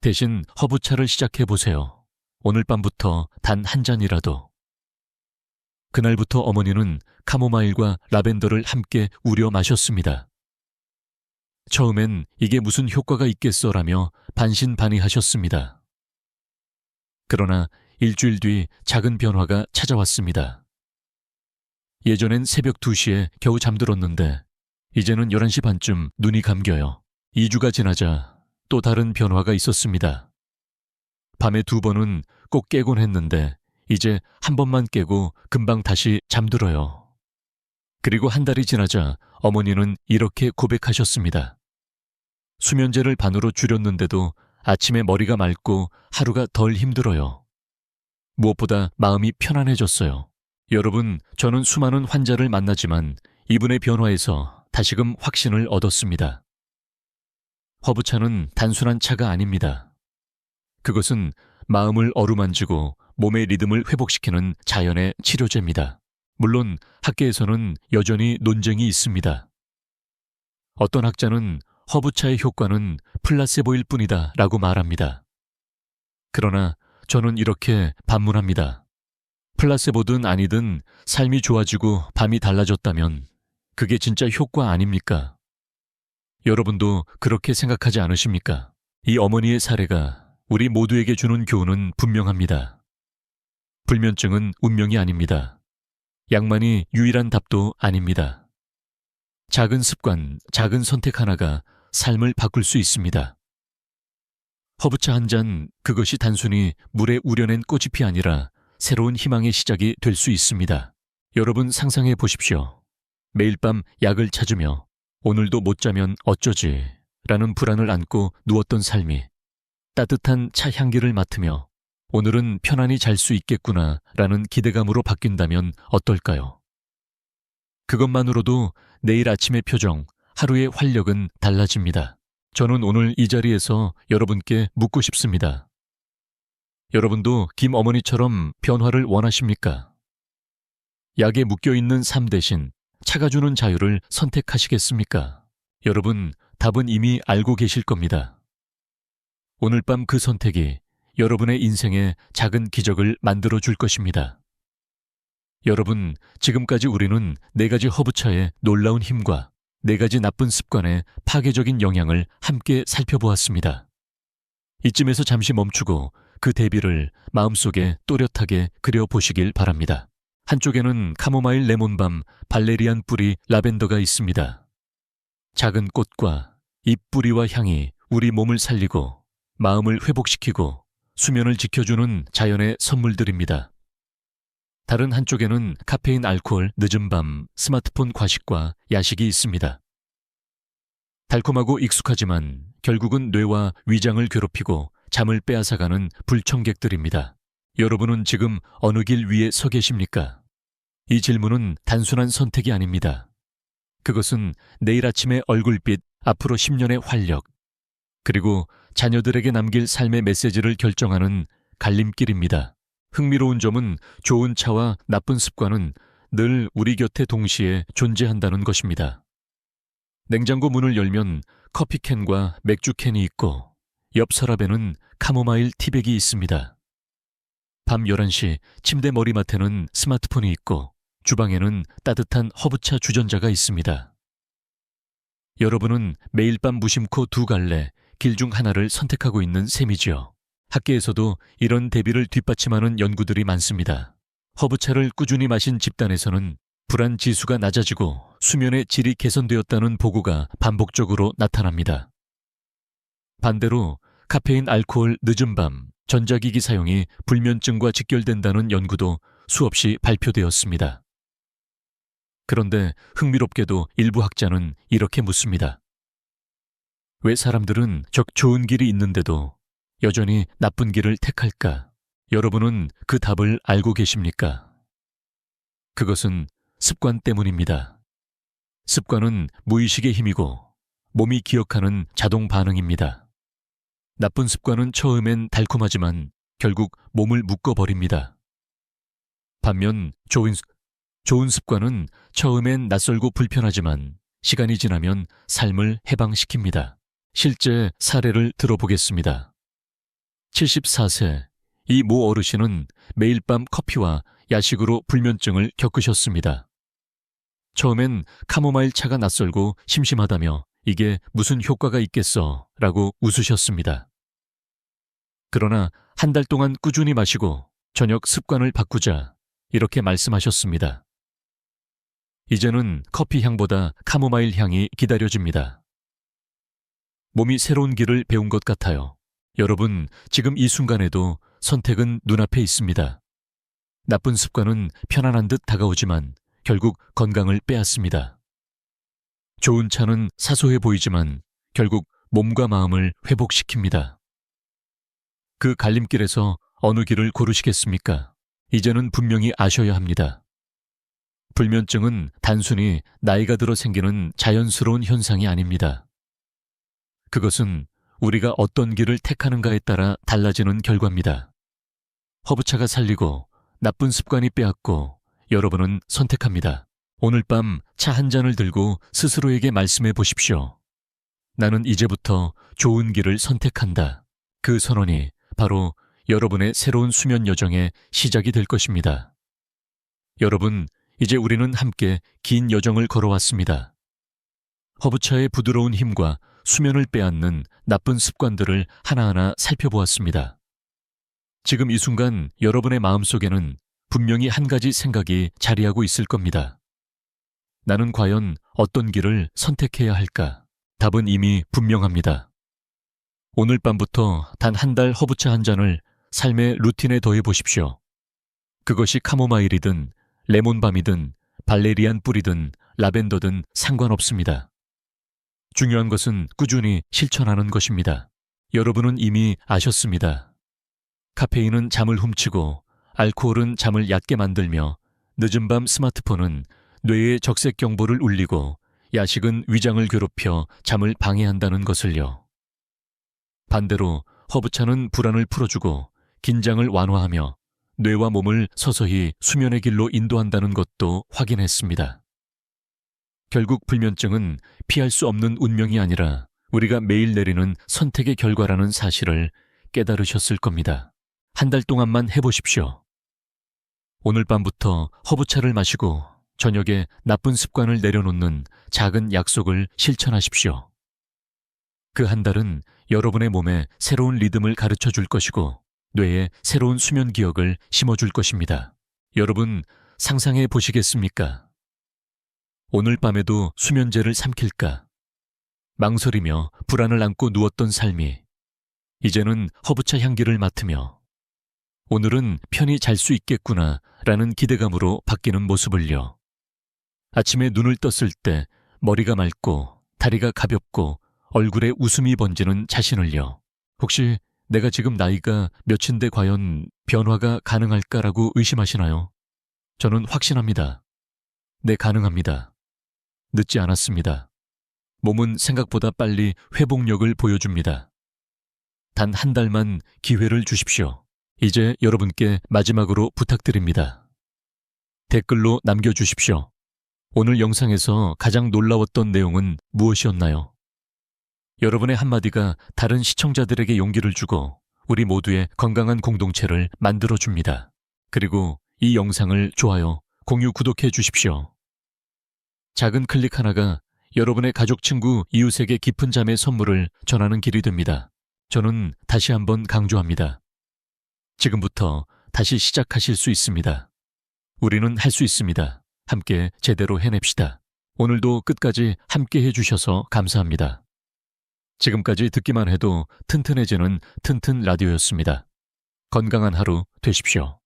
대신 허브차를 시작해 보세요. 오늘 밤부터 단 한 잔이라도. 그날부터 어머니는 카모마일과 라벤더를 함께 우려 마셨습니다. 처음엔 이게 무슨 효과가 있겠어라며 반신반의하셨습니다. 그러나 일주일 뒤 작은 변화가 찾아왔습니다. 예전엔 새벽 2시에 겨우 잠들었는데 이제는 11시 반쯤 눈이 감겨요. 2주가 지나자 또 다른 변화가 있었습니다. 밤에 2번은 꼭 깨곤 했는데 이제 한 번만 깨고 금방 다시 잠들어요. 그리고 한 달이 지나자 어머니는 이렇게 고백하셨습니다. 수면제를 반으로 줄였는데도 아침에 머리가 맑고 하루가 덜 힘들어요. 무엇보다 마음이 편안해졌어요. 여러분, 저는 수많은 환자를 만나지만 이분의 변화에서 다시금 확신을 얻었습니다. 허브차는 단순한 차가 아닙니다. 그것은 마음을 어루만지고 몸의 리듬을 회복시키는 자연의 치료제입니다. 물론 학계에서는 여전히 논쟁이 있습니다. 어떤 학자는 허브차의 효과는 플라세보일 뿐이다 라고 말합니다. 그러나 저는 이렇게 반문합니다. 플라세보든 아니든 삶이 좋아지고 밤이 달라졌다면 그게 진짜 효과 아닙니까? 여러분도 그렇게 생각하지 않으십니까? 이 어머니의 사례가 우리 모두에게 주는 교훈은 분명합니다. 불면증은 운명이 아닙니다. 약만이 유일한 답도 아닙니다. 작은 습관, 작은 선택 하나가 삶을 바꿀 수 있습니다. 허브차 한 잔, 그것이 단순히 물에 우려낸 꽃잎이 아니라 새로운 희망의 시작이 될 수 있습니다. 여러분 상상해 보십시오. 매일 밤 약을 찾으며 오늘도 못 자면 어쩌지 라는 불안을 안고 누웠던 삶이 따뜻한 차 향기를 맡으며 오늘은 편안히 잘 수 있겠구나 라는 기대감으로 바뀐다면 어떨까요? 그것만으로도 내일 아침의 표정, 하루의 활력은 달라집니다. 저는 오늘 이 자리에서 여러분께 묻고 싶습니다. 여러분도 김 어머니처럼 변화를 원하십니까? 약에 묶여있는 삶 대신 차가 주는 자유를 선택하시겠습니까? 여러분, 답은 이미 알고 계실 겁니다. 오늘 밤 그 선택이 여러분의 인생에 작은 기적을 만들어 줄 것입니다. 여러분, 지금까지 우리는 4가지 허브차의 놀라운 힘과 4가지 나쁜 습관의 파괴적인 영향을 함께 살펴보았습니다. 이쯤에서 잠시 멈추고 그 대비를 마음속에 또렷하게 그려보시길 바랍니다. 한쪽에는 카모마일 레몬밤, 발레리안 뿌리, 라벤더가 있습니다. 작은 꽃과 잎 뿌리와 향이 우리 몸을 살리고 마음을 회복시키고 수면을 지켜주는 자연의 선물들입니다. 다른 한쪽에는 카페인, 알코올, 늦은 밤, 스마트폰 과식과 야식이 있습니다. 달콤하고 익숙하지만 결국은 뇌와 위장을 괴롭히고 잠을 빼앗아가는 불청객들입니다. 여러분은 지금 어느 길 위에 서 계십니까? 이 질문은 단순한 선택이 아닙니다. 그것은 내일 아침의 얼굴빛, 앞으로 10년의 활력, 그리고 자녀들에게 남길 삶의 메시지를 결정하는 갈림길입니다. 흥미로운 점은 좋은 차와 나쁜 습관은 늘 우리 곁에 동시에 존재한다는 것입니다. 냉장고 문을 열면 커피캔과 맥주캔이 있고 옆 서랍에는 카모마일 티백이 있습니다. 밤 11시 침대 머리맡에는 스마트폰이 있고 주방에는 따뜻한 허브차 주전자가 있습니다. 여러분은 매일 밤 무심코 2갈래, 길 중 하나를 선택하고 있는 셈이지요. 학계에서도 이런 대비를 뒷받침하는 연구들이 많습니다. 허브차를 꾸준히 마신 집단에서는 불안 지수가 낮아지고 수면의 질이 개선되었다는 보고가 반복적으로 나타납니다. 반대로 카페인, 알코올, 늦은 밤, 전자기기 사용이 불면증과 직결된다는 연구도 수없이 발표되었습니다. 그런데 흥미롭게도 일부 학자는 이렇게 묻습니다. 왜 사람들은 좋은 길이 있는데도 여전히 나쁜 길을 택할까? 여러분은 그 답을 알고 계십니까? 그것은 습관 때문입니다. 습관은 무의식의 힘이고 몸이 기억하는 자동 반응입니다. 나쁜 습관은 처음엔 달콤하지만 결국 몸을 묶어버립니다. 반면 좋은 습관은 처음엔 낯설고 불편하지만 시간이 지나면 삶을 해방시킵니다. 실제 사례를 들어보겠습니다. 74세 이 모 어르신은 매일 밤 커피와 야식으로 불면증을 겪으셨습니다. 처음엔 카모마일 차가 낯설고 심심하다며 이게 무슨 효과가 있겠어 라고 웃으셨습니다. 그러나 한 달 동안 꾸준히 마시고 저녁 습관을 바꾸자 이렇게 말씀하셨습니다. 이제는 커피 향보다 카모마일 향이 기다려집니다. 몸이 새로운 길을 배운 것 같아요. 여러분, 지금 이 순간에도 선택은 눈앞에 있습니다. 나쁜 습관은 편안한 듯 다가오지만 결국 건강을 빼앗습니다. 좋은 차는 사소해 보이지만 결국 몸과 마음을 회복시킵니다. 그 갈림길에서 어느 길을 고르시겠습니까? 이제는 분명히 아셔야 합니다. 불면증은 단순히 나이가 들어 생기는 자연스러운 현상이 아닙니다. 그것은 우리가 어떤 길을 택하는가에 따라 달라지는 결과입니다. 허브차가 살리고 나쁜 습관이 빼앗고 여러분은 선택합니다. 오늘 밤 차 한 잔을 들고 스스로에게 말씀해 보십시오. 나는 이제부터 좋은 길을 선택한다. 그 선언이 바로 여러분의 새로운 수면 여정의 시작이 될 것입니다. 여러분, 이제 우리는 함께 긴 여정을 걸어왔습니다. 허브차의 부드러운 힘과 수면을 빼앗는 나쁜 습관들을 하나하나 살펴보았습니다. 지금 이 순간 여러분의 마음속에는 분명히 한 가지 생각이 자리하고 있을 겁니다. 나는 과연 어떤 길을 선택해야 할까? 답은 이미 분명합니다. 오늘 밤부터 단 한 달 허브차 한 잔을 삶의 루틴에 더해 보십시오. 그것이 카모마일이든 레몬밤이든 발레리안 뿌리든 라벤더든 상관없습니다. 중요한 것은 꾸준히 실천하는 것입니다. 여러분은 이미 아셨습니다. 카페인은 잠을 훔치고 알코올은 잠을 얕게 만들며 늦은 밤 스마트폰은 뇌의 적색 경보를 울리고 야식은 위장을 괴롭혀 잠을 방해한다는 것을요. 반대로 허브차는 불안을 풀어주고 긴장을 완화하며 뇌와 몸을 서서히 수면의 길로 인도한다는 것도 확인했습니다. 결국 불면증은 피할 수 없는 운명이 아니라 우리가 매일 내리는 선택의 결과라는 사실을 깨달으셨을 겁니다. 한 달 동안만 해보십시오. 오늘 밤부터 허브차를 마시고 저녁에 나쁜 습관을 내려놓는 작은 약속을 실천하십시오. 그 한 달은 여러분의 몸에 새로운 리듬을 가르쳐 줄 것이고 뇌에 새로운 수면 기억을 심어줄 것입니다. 여러분 상상해 보시겠습니까? 오늘 밤에도 수면제를 삼킬까? 망설이며 불안을 안고 누웠던 삶이 이제는 허브차 향기를 맡으며 오늘은 편히 잘 수 있겠구나 라는 기대감으로 바뀌는 모습을요. 아침에 눈을 떴을 때 머리가 맑고 다리가 가볍고 얼굴에 웃음이 번지는 자신을요. 혹시 내가 지금 나이가 몇인데 과연 변화가 가능할까라고 의심하시나요? 저는 확신합니다. 네, 가능합니다. 늦지 않았습니다. 몸은 생각보다 빨리 회복력을 보여줍니다. 단 한 달만 기회를 주십시오. 이제 여러분께 마지막으로 부탁드립니다. 댓글로 남겨주십시오. 오늘 영상에서 가장 놀라웠던 내용은 무엇이었나요? 여러분의 한마디가 다른 시청자들에게 용기를 주고 우리 모두의 건강한 공동체를 만들어줍니다. 그리고 이 영상을 좋아요, 공유, 구독해 주십시오. 작은 클릭 하나가 여러분의 가족, 친구, 이웃에게 깊은 잠의 선물을 전하는 길이 됩니다. 저는 다시 한번 강조합니다. 지금부터 다시 시작하실 수 있습니다. 우리는 할 수 있습니다. 함께 제대로 해냅시다. 오늘도 끝까지 함께 해주셔서 감사합니다. 지금까지 듣기만 해도 튼튼해지는 튼튼 라디오였습니다. 건강한 하루 되십시오.